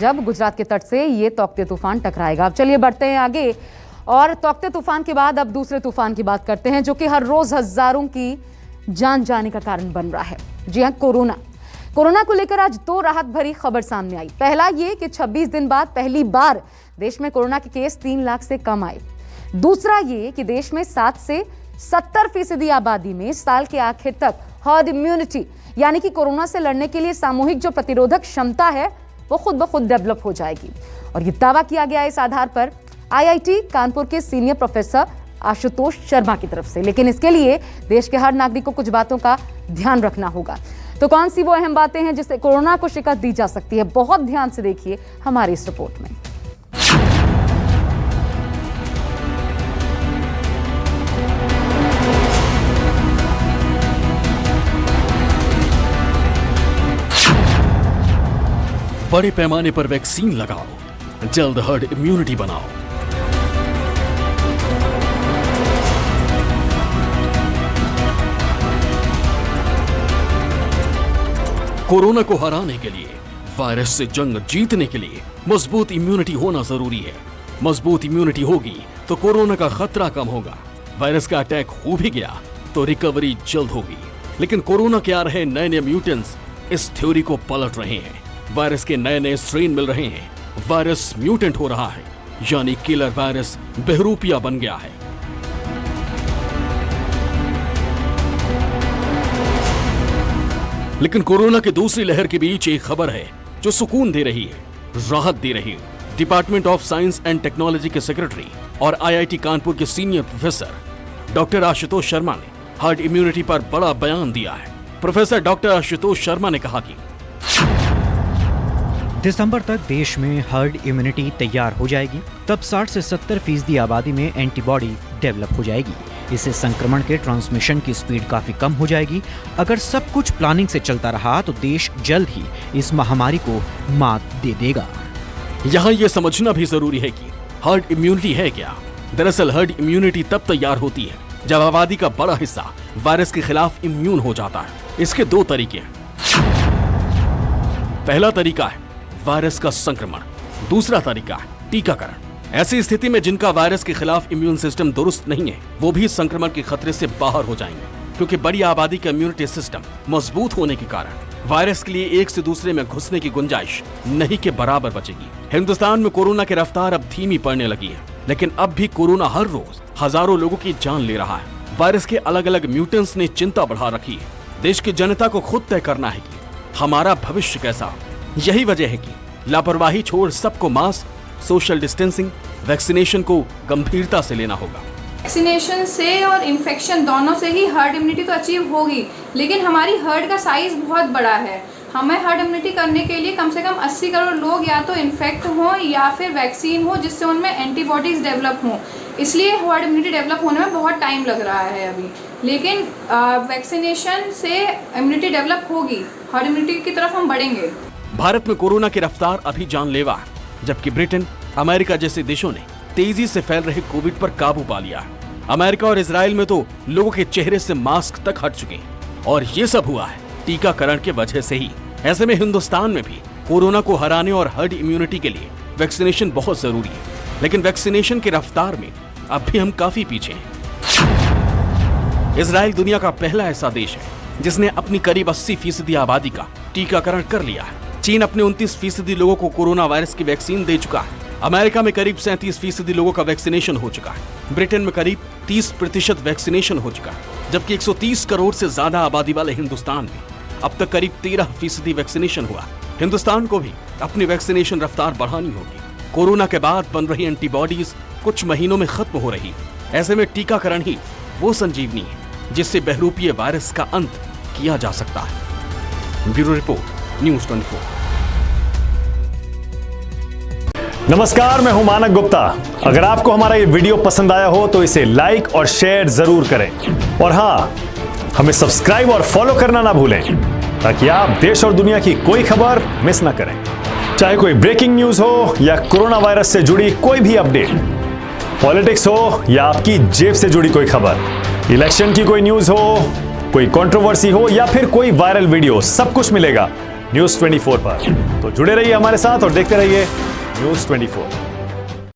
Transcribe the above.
जब गुजरात के तट से ये तौकते तूफान टकराएगा। अब चलिए बढ़ते हैं आगे और तौकते तूफान के बाद अब दूसरे तूफान की बात करते हैं, जो कि हर रोज हजारों की जान जाने का कारण बन रहा है। जी हां, कोरोना को लेकर आज 2 राहत भरी खबर सामने आई। पहला ये कि 26 दिन बाद पहली बार देश में कोरोना के केस 3 लाख से कम आए। दूसरा ये कि देश में 7 से 70% आबादी में साल के आखिर तक हर्ड इम्यूनिटी यानी कि कोरोना से लड़ने के लिए सामूहिक जो प्रतिरोधक क्षमता है वो खुद ब खुद डेवलप हो जाएगी। और ये दावा किया गया इस आधार पर IIT कानपुर के सीनियर प्रोफेसर आशुतोष शर्मा की तरफ से। लेकिन इसके लिए देश के हर नागरिक को कुछ बातों का ध्यान रखना होगा। तो कौन सी वो अहम बातें हैं जिससे कोरोना को शिकस्त दी जा सकती है? बहुत ध्यान से देखिए हमारी इस रिपोर्ट में। बड़े पैमाने पर वैक्सीन लगाओ, जल्द हर्ड इम्यूनिटी बनाओ। कोरोना को हराने के लिए, वायरस से जंग जीतने के लिए मजबूत इम्यूनिटी होना जरूरी है। मजबूत इम्यूनिटी होगी तो कोरोना का खतरा कम होगा। वायरस का अटैक हो भी गया तो रिकवरी जल्द होगी। लेकिन कोरोना के आ रहे नए नए म्यूटेंट्स इस थ्योरी को पलट रहे हैं। वायरस के नए नए स्ट्रेन मिल रहे हैं। वायरस म्यूटेंट हो रहा है, यानी किलर वायरस बहरूपिया बन गया है। लेकिन कोरोना की दूसरी लहर के बीच एक खबर है जो सुकून दे रही है, राहत दे रही है। Department of science and technology के सेक्रेटरी और IIT कानपुर के senior professor doctor Ashutosh Sharma ने हर्ड इम्यूनिटी पर बड़ा बयान दिया है। प्रोफेसर डॉक्टर आशुतोष शर्मा ने कहा कि दिसंबर तक देश में हर्ड इम्यूनिटी तैयार हो जाएगी। तब 60 से 70% आबादी में एंटीबॉडी डेवलप हो जाएगी। इससे संक्रमण के ट्रांसमिशन की स्पीड काफी कम हो जाएगी। अगर सब कुछ प्लानिंग से चलता रहा तो देश जल्द ही इस महामारी को मात दे देगा। यहाँ ये समझना भी जरूरी है कि हर्ड इम्यूनिटी है क्या। दरअसल हर्ड इम्यूनिटी तब तैयार होती है जब आबादी का बड़ा हिस्सा वायरस के खिलाफ इम्यून हो जाता है। इसके 2 तरीके हैं। पहला तरीका है वायरस का संक्रमण, दूसरा तरीका है टीकाकरण। ऐसी स्थिति में जिनका वायरस के खिलाफ इम्यून सिस्टम दुरुस्त नहीं है वो भी संक्रमण के खतरे से बाहर हो जाएंगे, क्योंकि बड़ी आबादी का इम्यूनिटी सिस्टम मजबूत होने के कारण वायरस के लिए एक से दूसरे में घुसने की गुंजाइश नहीं के बराबर बचेगी। हिंदुस्तान में कोरोना की रफ्तार अब धीमी पड़ने लगी है, लेकिन अब भी कोरोना हर रोज हजारों लोगों की जान ले रहा है। वायरस के अलग अलग म्यूटेंट्स ने चिंता बढ़ा रखी है। देश की जनता को खुद तय करना है कि हमारा भविष्य कैसा हो। यही वजह है कि लापरवाही छोड़ सबको मास्क, सोशल डिस्टेंसिंग, वैक्सीनेशन को गंभीरता से लेना होगा। वैक्सीनेशन से और इन्फेक्शन दोनों से ही हर्ड इम्यूनिटी तो अचीव होगी, लेकिन हमारी हर्ड का साइज बहुत बड़ा है। हमें हर्ड इम्यूनिटी करने के लिए कम से कम 80 करोड़ लोग या तो इन्फेक्ट हों या फिर वैक्सीन हो जिससे उनमें एंटीबॉडीज डेवलप हों। इसलिए हर्ड इम्यूनिटी डेवलप होने में बहुत टाइम लग रहा है अभी, लेकिन वैक्सीनेशन से इम्यूनिटी डेवलप होगी, हर्ड इम्यूनिटी की तरफ हम बढ़ेंगे। भारत में कोरोना की रफ्तार अभी जानलेवा है, जबकि ब्रिटेन, अमेरिका जैसे देशों ने तेजी से फैल रहे कोविड पर काबू पा लिया है। अमेरिका और इजराइल में तो लोगों के चेहरे से मास्क तक हट चुके हैं, और ये सब हुआ है टीकाकरण के वजह से ही। ऐसे में हिंदुस्तान में भी कोरोना को हराने और हर्ड इम्यूनिटी के लिए वैक्सीनेशन बहुत जरूरी है, लेकिन वैक्सीनेशन की रफ्तार में अब भी हम काफी पीछे हैं। इजराइल दुनिया का पहला ऐसा देश है जिसने अपनी करीब 80% आबादी का टीकाकरण कर लिया है। चीन अपने 29% लोगों को कोरोना वायरस की वैक्सीन दे चुका है। अमेरिका में करीब 37% लोगों का वैक्सीनेशन हो चुका है। ब्रिटेन में करीब 30% वैक्सीनेशन हो चुका है, जबकि 130 करोड़ से ज्यादा आबादी वाले हिंदुस्तान में अब तक करीब 13% वैक्सीनेशन हुआ। हिंदुस्तान को भी अपनी वैक्सीनेशन रफ्तार बढ़ानी होगी। कोरोना के बाद बन रही एंटीबॉडीज कुछ महीनों में खत्म हो रही है। ऐसे में टीकाकरण ही वो संजीवनी है जिससे बहरूपीय वायरस का अंत किया जा सकता है। Bureau report, news 24। नमस्कार, मैं हूं मानक गुप्ता। अगर आपको हमारा ये वीडियो पसंद आया हो तो इसे लाइक और शेयर जरूर करें, और हाँ, हमें सब्सक्राइब और फॉलो करना ना भूलें ताकि आप देश और दुनिया की कोई खबर मिस ना करें। चाहे कोई ब्रेकिंग न्यूज हो या कोरोना वायरस से जुड़ी कोई भी अपडेट, पॉलिटिक्स हो या आपकी जेब से जुड़ी कोई खबर, इलेक्शन की कोई न्यूज हो, कोई कंट्रोवर्सी हो या फिर कोई वायरल वीडियो, सब कुछ मिलेगा न्यूज़ 24 पर। तो जुड़े रहिए हमारे साथ और देखते रहिए न्यूज़ 24।